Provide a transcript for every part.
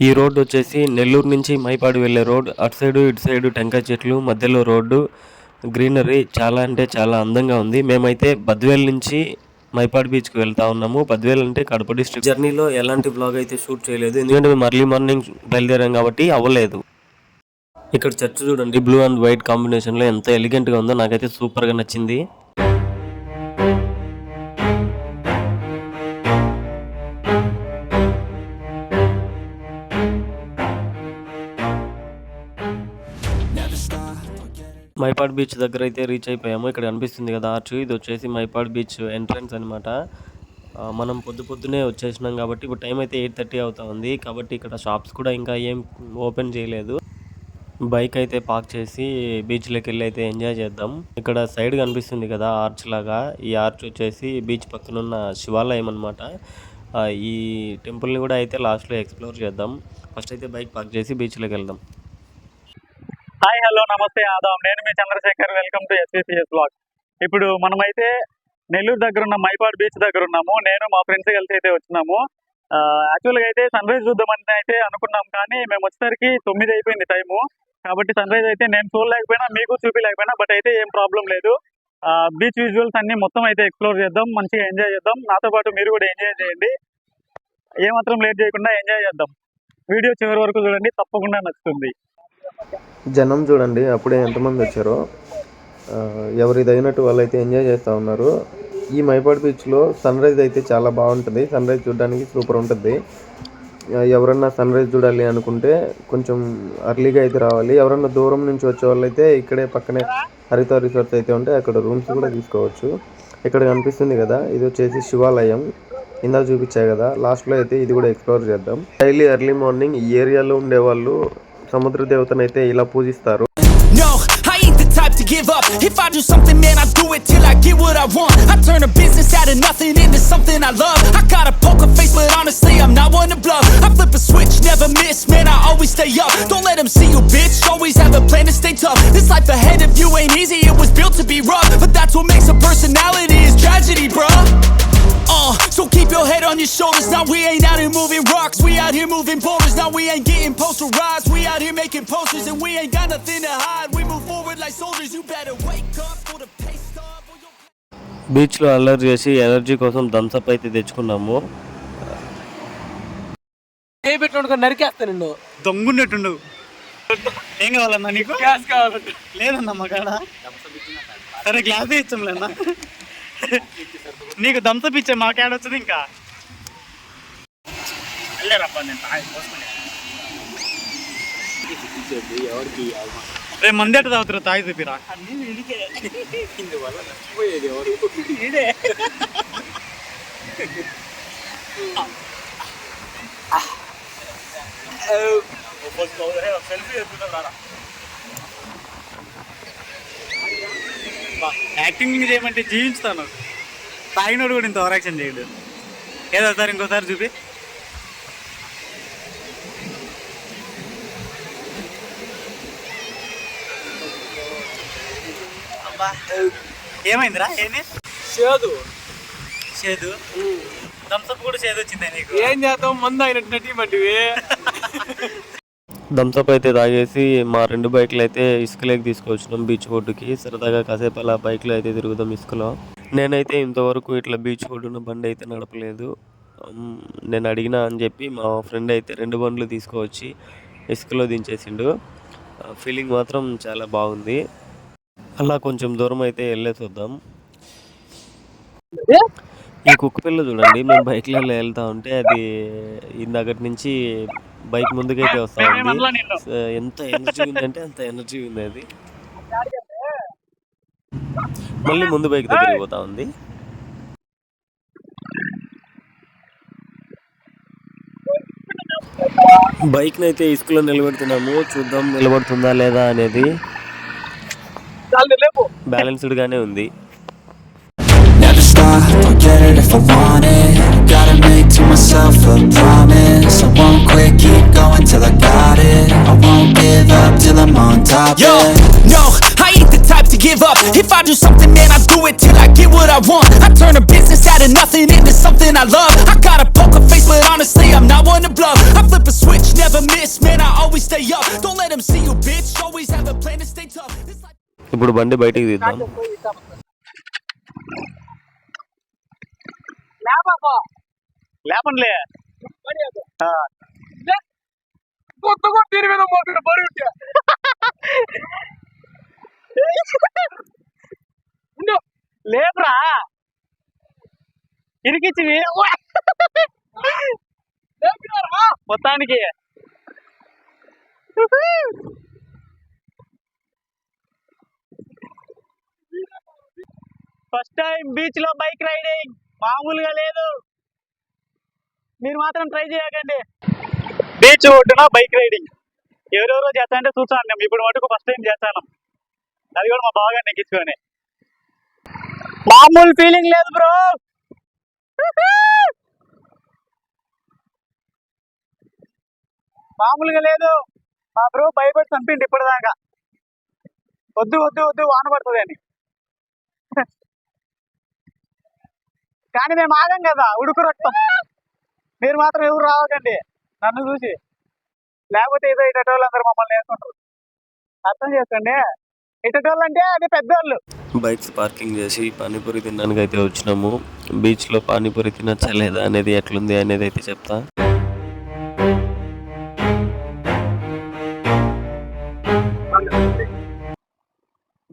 ఈ రోడ్డు వచ్చేసి నెల్లూరు నుంచి మైపాడు వెళ్ళే రోడ్. అటు సైడు ఇటు సైడు టెంకాయ చెట్లు, మధ్యలో రోడ్డు, గ్రీనరీ చాలా అంటే చాలా అందంగా ఉంది. మేమైతే బద్వేల్ నుంచి మైపాడు బీచ్కి వెళ్తా ఉన్నాము. బద్వేల్ అంటే కడప డిస్ట్రిక్ట్. జర్నీలో ఎలాంటి బ్లాగ్ అయితే షూట్ చేయలేదు, ఎందుకంటే మేము అర్లీ మార్నింగ్ బయలుదేరాం కాబట్టి అవ్వలేదు. ఇక్కడ చర్చ్ చూడండి, బ్లూ అండ్ వైట్ కాంబినేషన్లో ఎంత ఎలిగెంట్గా ఉందో, నాకైతే సూపర్గా నచ్చింది. మైపాడ్ బీచ్ దగ్గర అయితే రీచ్ అయిపోయాము. ఇక్కడ కనిపిస్తుంది కదా ఆర్చ్, ఇది వచ్చేసి మైపాడ్ బీచ్ ఎంట్రన్స్ అనమాట. మనం పొద్దునే వచ్చేసినాం కాబట్టి ఇప్పుడు టైం అయితే 8:30 అవుతా ఉంది. కాబట్టి ఇక్కడ షాప్స్ కూడా ఇంకా ఏం ఓపెన్ చేయలేదు. బైక్ అయితే పార్క్ చేసి బీచ్లోకి వెళ్ళి అయితే ఎంజాయ్ చేద్దాం. ఇక్కడ సైడ్ కనిపిస్తుంది కదా ఆర్చ్ లాగా, ఈ ఆర్చ్ వచ్చేసి బీచ్ పక్కనున్న శివాలయం అనమాట. ఈ టెంపుల్ని కూడా అయితే లాస్ట్లో ఎక్స్ప్లోర్ చేద్దాం. ఫస్ట్ అయితే బైక్ పార్క్ చేసి బీచ్లోకి వెళ్దాం. హాయ్, హలో, నమస్తే, ఆదాం. నేను మీ Chandrasekhar. Welcome to SVCS blog. ఇప్పుడు మనమైతే నెల్లూరు దగ్గర ఉన్న మైపాడ్ బీచ్ దగ్గర ఉన్నాము. నేను మా ఫ్రెండ్స్ కలిసి అయితే వచ్చినాము. యాక్చువల్గా అయితే సన్ రైజ్ చూద్దామని అయితే అనుకున్నాం, కానీ మేము వచ్చేసరికి 9 అయిపోయింది టైము. కాబట్టి సన్ రైజ్ అయితే నేను చూడలేకపోయినా, మీకు చూపించలేకపోయినా, బట్ అయితే ఏం ప్రాబ్లం లేదు. బీచ్ విజువల్స్ అన్ని మొత్తం అయితే ఎక్స్ప్లోర్ చేద్దాం, మంచిగా ఎంజాయ్ చేద్దాం. నాతో పాటు మీరు కూడా ఎంజాయ్ చేయండి. ఏమాత్రం లేట్ చేయకుండా ఎంజాయ్ చేద్దాం. వీడియో చివరి వరకు చూడండి, తప్పకుండా నచ్చుతుంది. జనం చూడండి అప్పుడే ఎంతమంది వచ్చారో. ఎవరిదైనట్టు వాళ్ళైతే ఎంజాయ్ చేస్తూ ఉన్నారు. ఈ మైపాడ్ బీచ్లో సన్ రైజ్ అయితే చాలా బాగుంటుంది. సన్ రైజ్ చూడడానికి సూపర్ ఉంటుంది. ఎవరన్నా సన్ రైజ్ చూడాలి అనుకుంటే కొంచెం అర్లీగా అయితే రావాలి. ఎవరన్నా దూరం నుంచి వచ్చే వాళ్ళైతే ఇక్కడే పక్కనే హరిత రిసార్ట్స్ అయితే ఉంటాయి, అక్కడ రూమ్స్ కూడా తీసుకోవచ్చు. ఇక్కడ కనిపిస్తుంది కదా, ఇది వచ్చేసి శివాలయం. ఇందాక చూపించా కదా, లాస్ట్లో అయితే ఇది కూడా ఎక్స్ప్లోర్ చేద్దాం. డైలీ ఎర్లీ మార్నింగ్ ఈ ఏరియాలో ఉండేవాళ్ళు సముద్ర దేవతనైతే ఇలా పూజిస్తారు. To give up. If I do something, man, I do it till I get what I want. I turn a business out of nothing into something I love. I got a poker face, but honestly, I'm not one to bluff. I flip a switch, never miss, man, I always stay up. Don't let them see you, bitch, always have a plan to stay tough. This life ahead of you ain't easy, it was built to be rough. But that's what makes a personality, is tragedy, bruh. So keep your head on your shoulders. Now we ain't out here moving rocks, we out here moving boulders. Now we ain't getting posterized, we out here making posters. And we ain't got nothing to hide, we move forward like soldiers. You better wake up for the pace stop. బీచ్లో అల్లరి చేసి energy కోసం Thums Up అయితే తెచ్చుకున్నాము. ఏ పెట్టుకో నరికేస్తా నిన్ను, దొంగున్నట్టుండు. ఏం కావాలన్నా నీకు? గ్యాస్ కావాలంటే లేదన్నా మా కాడ. సరే గ్లాసే ఇచ్చాంలేనా, నీకు థమ్స్అప్ ఇచ్చే మా క్యాడ్ వచ్చింది. ఇంకా రేపు మంది ఎట్ట తాగుతారు? తాగి చూపిరా. యాక్టింగ్ చేయమంటే జీవించుతాను. తాగినోడు కూడా ఇంత ఓవరాక్షన్ చేయడు. ఏదో సార్ ఇంకోసారి చూపి. ఏమైందిరా? ఏంది చేదు చేదు? థమ్స్అప్ కూడా చేదు వచ్చిందా నీకు? ఏం చేద్దాం, మందు అయినట్టు నటి పట్టివి. థమ్స్అప్ అయితే తాగేసి మా 2 బైక్లు అయితే ఇసుకలోకి తీసుకొచ్చినాం బీచ్ ఒడ్డుకి. సరదాగా కాసేపు అలా బైక్లో అయితే తిరుగుదాం ఇసుకలో. నేనైతే ఇంతవరకు ఇట్లా బీచ్ ఒడ్డున బండి అయితే నడపలేదు. నేను అడిగినా అని చెప్పి మా ఫ్రెండ్ అయితే 2 బండ్లు తీసుకువచ్చి ఇసుకలో దించేసిండు. ఫీలింగ్ మాత్రం చాలా బాగుంది. అలా కొంచెం దూరం అయితే వెళ్ళేసి వద్దాం. ఈ కుక్క పిల్ల చూడండి, మేము బైక్లో వెళ్తా ఉంటే అది ఇందాకటి నుంచి బైక్ ముందుకైతే వస్తా ఉంది. ఎంత ఎనర్జీ ఉందంటే అంత ఎనర్జీ ఉంది. అది మళ్ళీ ముందు బైక్ దగ్గరికి పోతా ఉంది. బైక్ని అయితే ఇసుకలో నిలబెడుతున్నాము, చూద్దాం నిలబడుతుందా లేదా అనేది. బ్యాలెన్స్డ్ గానే ఉంది. Never stop, I'll get it if I want it. Gotta make to myself a promise. I won't quit, keep going till I got it. I won't give up till I'm on top. Yo, no, I ain't the type to give up. If I do something, man, I do it till I get what I want. I turn a business out of nothing into something I love. I got a poker face, but honestly, I'm not one to bluff. I flip a switch, never miss, man, I always stay up. Don't let them see you, bitch, always have a plan to stay tough. It's like- ఇప్పుడు బండి బయటికి తీద్దాం. లేపండిలే. కొత్తగా తీరు మీద motor బరి ఉంటే లేపురా ఇరికిచ్చి మొత్తానికి ఫస్ట్ టైం బీచ్ లో బైక్ రైడింగ్ మామూలుగా లేదు. మీరు మాత్రం ట్రై చేయకండి. బీచ్ ఒడ్డున బైక్ రైడింగ్ ఎవరెవరో చేస్తానంటే చూసాను మేము ఇప్పుడు మటుకు ఫస్ట్ టైం చేస్తాను. అది కూడా మా బాగా నెగ్గించుకొని మామూలు ఫీలింగ్ లేదు బ్రో. మామూలుగా లేదు. మా బ్రో భయపడి చంపిండి ఇప్పటిదాకా. వద్దు వద్దు వద్దు వాన పడుతుంది అని. కానీ మేము ఆగం కదా, ఉడుకు రక్తం. మీరు మాత్రం ఎవరు రావకండి నన్ను చూసి, లేకపోతే ఏదో ఇటోళ్ళు అందరూ మమ్మల్ని నేర్చుకుంటారు. అర్థం చేసుకోండి. ఇటోళ్ళు అంటే అదే పెద్దోళ్ళు. బైక్స్ పార్కింగ్ చేసి పానీపూరి తినడానికి అయితే వచ్చినాము. బీచ్లో పానీపూరి తినచ్చా లేదా అనేది ఎట్లుంది అనేది అయితే చెప్తా.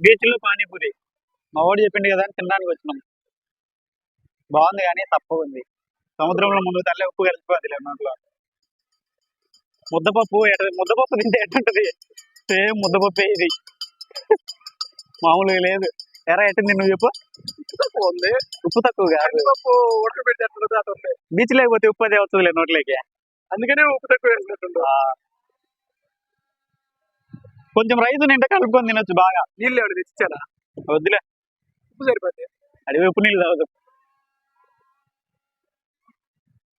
బీచ్లో పానీపూరి మా వాడు చెప్పిండు కదా అని తినడానికి వచ్చినాం. బాగుంది కానీ తక్కువ ఉంది. సముద్రంలో ముందు తల్లే ఉప్పు కలిసిపోద్ది నోట్లో. ముద్దపప్పు తింటే ఎట్టుంటది? సేమ్ ముద్దపప్పే ఇది. మామూలుగా లేదు. ఎరా ఎట్టింది నువ్వు చెప్పు. ఉంది ఉప్పు తక్కువ కాదు. పప్పు ఉడకబెట్టి బీచ్ లేకపోతే ఉప్పు అదే వస్తుంది నోట్లోకి. అందుకనే ఉప్పు తక్కువ వేసినట్టు. కొంచెం రైస్ నిండా కలుపుకొని తినొచ్చు బాగా. నీళ్ళు ఎవరు తెచ్చిచ్చారా? వద్దులే, ఉప్పు సరిపోద్ది. అడిగి ఉప్పు నీళ్ళు తాగదు.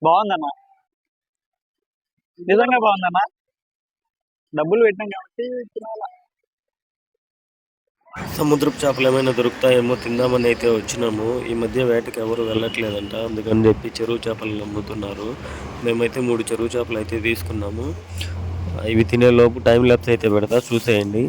బాగుందన్న, నిజంగా బాగుందన్న. డబ్బులు పెట్టినాం కాబట్టి తినాలా. సముద్రపు చేపలు ఏమైనా దొరుకుతాయేమో తిందామని అయితే వచ్చినాము. ఈ మధ్య వేటకి ఎవరు వెళ్ళట్లేదంట, అందుకని చెప్పి చెరువు చేపలు అమ్ముతున్నారు. మేమైతే 3 చెరువు చేపలు అయితే తీసుకున్నాము. ఇవి తినే లోపు టైం ల్యాప్స్ అయితే పెడతా, చూసేయండి.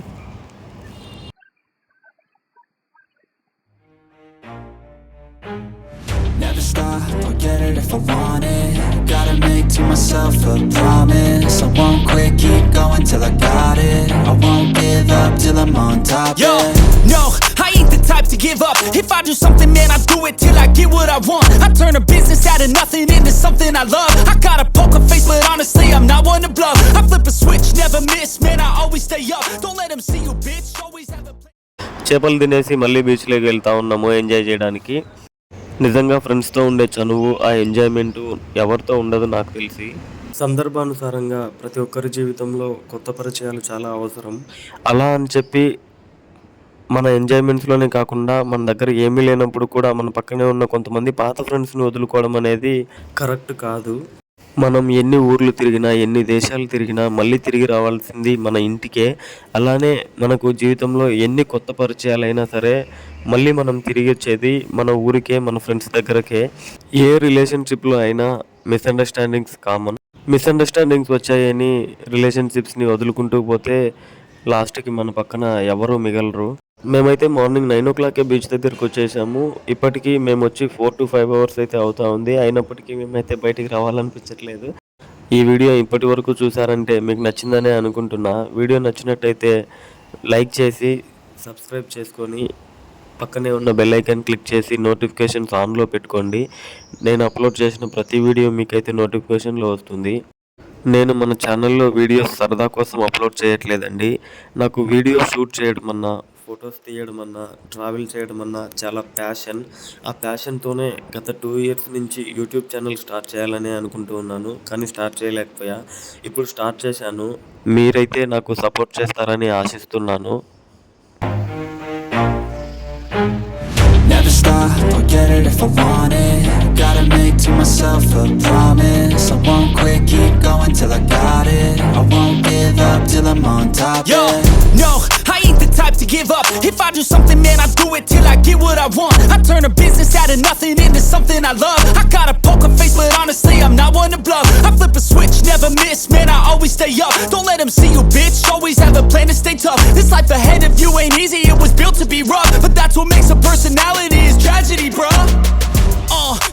Never stop, I'll get it if I want it. Gotta make to myself a promise. I won't quit, keep going till I got it. I won't give up till I'm on top. Yo, Yeah. no, I ain't the type to give up. If I do something, man, I do it till I get what I want. I turn a business out of nothing into something I love. I got a poker face, but honestly, I'm not one to bluff. I flip a switch, never miss, man, I always stay up. Don't let them see you, bitch, always have a plan. చేపలు తినేసి మళ్ళీ బీచ్లోకి వెళ్తా ఉన్నాము enjoy చేయడానికి. నిజంగా ఫ్రెండ్స్తో ఉండే చనువు, ఆ ఎంజాయ్మెంటు ఎవరితో ఉండదు నాకు తెలిసి. సందర్భానుసారంగా ప్రతి ఒక్కరి జీవితంలో కొత్త పరిచయాలు చాలా అవసరం. అలా అని చెప్పి మన ఎంజాయ్మెంట్స్లోనే కాకుండా మన దగ్గర ఏమీ లేనప్పుడు కూడా మన పక్కనే ఉన్న కొంతమంది పాత ఫ్రెండ్స్ని వదులుకోవడం అనేది కరెక్ట్ కాదు. మనం ఎన్ని ఊర్లు తిరిగినా, ఎన్ని దేశాలు తిరిగినా మళ్ళీ తిరిగి రావాల్సింది మన ఇంటికే. అలానే మనకు జీవితంలో ఎన్ని కొత్త పరిచయాలైనా సరే మళ్ళీ మనం తిరిగి వచ్చేది మన ఊరికే, మన ఫ్రెండ్స్ దగ్గరకే. ఏ రిలేషన్షిప్లో అయినా మిస్అండర్స్టాండింగ్స్ కామన్. మిస్అండర్స్టాండింగ్స్ వచ్చాయని రిలేషన్షిప్స్ని వదులుకుంటూ పోతే లాస్ట్కి మన పక్కన ఎవరూ మిగలరు. మేమైతే మార్నింగ్ 9 o'clock బీచ్ దగ్గరకు వచ్చేసాము. ఇప్పటికీ మేము వచ్చి 4 to 5 hours అయితే అవుతా ఉంది. అయినప్పటికీ మేమైతే బయటికి రావాలనిపించట్లేదు. ఈ వీడియో ఇప్పటి వరకు చూసారంటే మీకు నచ్చిందనే అనుకుంటున్నా. వీడియో నచ్చినట్టయితే లైక్ చేసి సబ్స్క్రైబ్ చేసుకొని పక్కనే ఉన్న బెల్ ఐకాన్ క్లిక్ చేసి నోటిఫికేషన్స్ ఆన్లో పెట్టుకోండి. నేను అప్లోడ్ చేసిన ప్రతి వీడియో మీకైతే నోటిఫికేషన్లో వస్తుంది. నేను మన ఛానల్లో వీడియోస్ సరదా కోసం అప్లోడ్ చేయట్లేదండి. నాకు వీడియో షూట్ చేయడం అన్నా, ఫొటోస్ తీయడం అన్నా, ట్రావెల్ చేయడం అన్నా చాలా ప్యాషన్. ఆ ప్యాషన్తోనే గత 2 years నుంచి యూట్యూబ్ ఛానల్ స్టార్ట్ చేయాలని అనుకుంటూ ఉన్నాను, కానీ స్టార్ట్ చేయలేకపోయా. ఇప్పుడు స్టార్ట్ చేశాను. మీరైతే నాకు సపోర్ట్ చేస్తారని ఆశిస్తున్నాను. Never stop, I'll get it if I want it. Gotta make to myself a promise. I won't quit, keep going till I got it. I won't give up till I'm on top. Yo, Yeah. no, I ain't the type to give up. If I do something, man, I do it till I get what I want. I turn a business out of nothing into something I love. I got a poker face, but honestly, I'm not one to bluff. I flip a switch, never miss, man, I always stay up. Don't let them see you, bitch, always have a plan to stay tough. This life ahead of you ain't easy, it was built to be rough. But that's what makes a personality, is tragedy, bruh.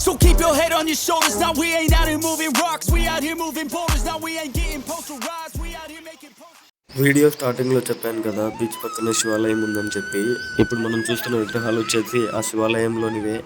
So keep your head on your shoulders. Now we ain't out here moving rocks, we out here moving boulders. Now we ain't getting posterized, we out here making posters. Video స్టార్టింగ్లో చెప్పాను కదా beach పక్కన శివాలయం ఉందని చెప్పి. ఇప్పుడు మనం చూస్తున్న విగ్రహాలు వచ్చేసి ఆ శివాలయంలోనివే.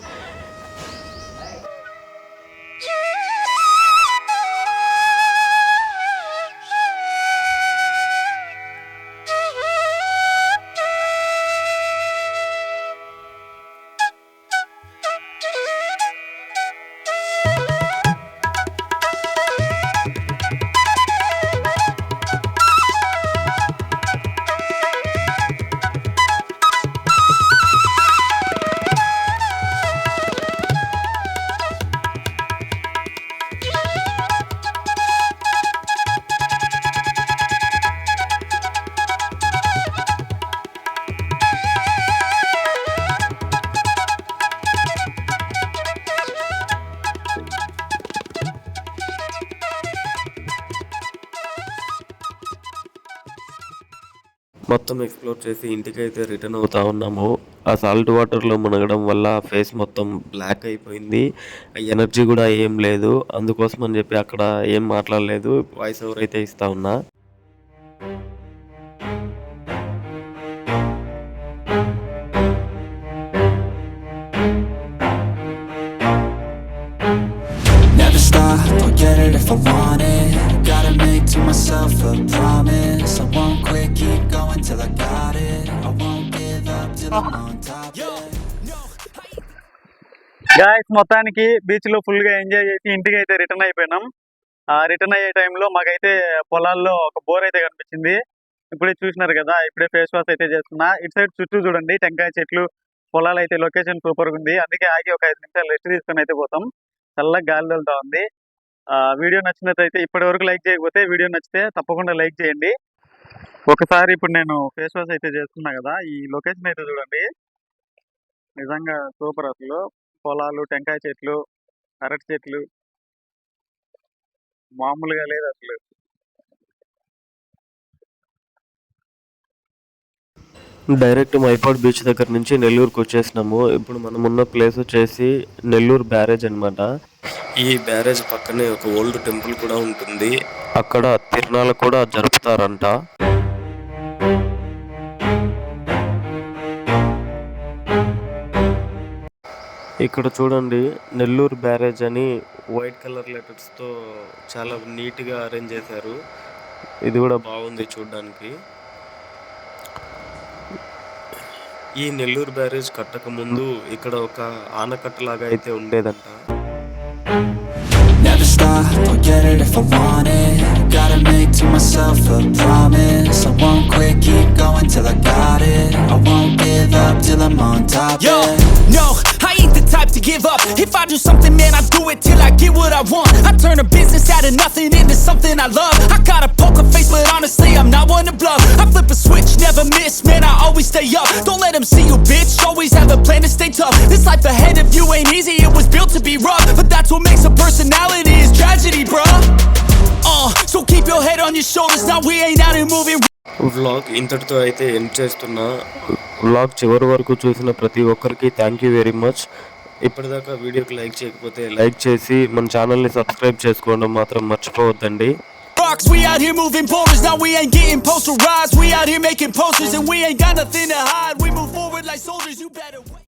మొత్తం ఎక్స్ప్లోర్ చేసి ఇంటికైతే రిటర్న్ అవుతా ఉన్నాము. ఆ సాల్ట్ వాటర్లో మునగడం వల్ల ఫేస్ మొత్తం బ్లాక్ అయిపోయింది, ఎనర్జీ కూడా ఏం లేదు. అందుకోసం అని చెప్పి అక్కడ ఏం మాట్లాడలేదు, వాయిస్ ఓవర్ అయితే ఇస్తా ఉన్నా. Never stop, I'll get it if I want it. Gotta make to myself a promise. I won't quit, keep going till I got it. I won't give up till I'm on top, yeah. Guys, మొత్తానికి beach లో full గా enjoy చేసి ఇంటికి అయితే return అయిపోయినాం. Return అయ్యే టైంలో మాకైతే పొలాల్లో ఒక బోర్ అయితే కనిపించింది. ఇప్పుడే చూసినారు కదా, ఇప్పుడే ఫేస్ వాష్ అయితే చేస్తున్నా. ఇటు సైడ్ చుట్టూ చూడండి, టెంకాయ చెట్లు, పొలాలు అయితే లొకేషన్ సూపర్ గా ఉంది. అందుకే ఆగి ఒక 5 నిమిషాలు రెస్ట్ తీసుకొని అయితే పోతాం. చల్లగా గాలి వెళ్తా ఉంది. వీడియో నచ్చినట్లయితే ఇప్పటి వరకు లైక్ చేయకపోతే, వీడియో నచ్చితే తప్పకుండా లైక్ చేయండి. ఒకసారి ఇప్పుడు నేను ఫేస్ వాష్ అయితే చేస్తున్నా కదా, ఈ లొకేషన్ అయితే చూడండి, నిజంగా సూపర్. అసలు పొలాలు, టెంకాయ చెట్లు, అరటి చెట్లు మామూలుగా లేదు అసలు. డైరెక్ట్ మైపాడ్ బీచ్ దగ్గర నుంచి నెల్లూరుకు వచ్చేసినాము. ఇప్పుడు మనం ఉన్న ప్లేస్ వచ్చేసి నెల్లూరు బ్యారేజ్ అన్నమాట. ఈ బ్యారేజ్ పక్కనే ఒక ఓల్డ్ టెంపుల్ కూడా ఉంటుంది. అక్కడ తిరునాళ్ళు కూడా జరుపుతారంట. ఇక్కడ చూడండి, నెల్లూరు బ్యారేజ్ అని వైట్ కలర్ లెటర్స్తో చాలా నీట్గా అరేంజ్ చేశారు. ఇది కూడా బాగుంది చూడడానికి. ఈ నెల్లూరు బ్యారేజ్ కట్టక ముందు ఇక్కడ ఒక ఆనకట్టలాగా అయితే ఉండేదంట. Never stop, I'll get it if I want it. Gotta make to myself a promise. I won't quit, keep going till I got it. I won't give up till I'm on top, Yo, yeah. no, I ain't the type to give up. If I do something, man, I do it till I get what I want. I turn a business out of nothing into something I love. I got a poker face, but honestly, I'm not one to bluff. I flip a switch, never miss, man, I always stay up. Don't let them see you, bitch, always have a plan to stay tough. This life ahead of you ain't easy, it was built to be rough. But that's what makes a personality, is tragedy, bruh. So keep your head on your shoulders, now we ain't out here moving. Vlog ఇంతటితో అయితే end చేస్తున్నా. Vlog చివరి వరకు చూసిన ప్రతి ఒక్కరికి thank you very much. ఇప్పటిదాకా వీడియోకి లైక్ చేయకపోతే లైక్ చేసి మన ఛానల్ని సబ్స్క్రైబ్ చేసుకోవడం మాత్రం మర్చిపోవద్దండి. Rocks, we out here moving boulders, now we ain't getting posterized, we out here making posters and we ain't got nothing to hide, we move forward like soldiers, you better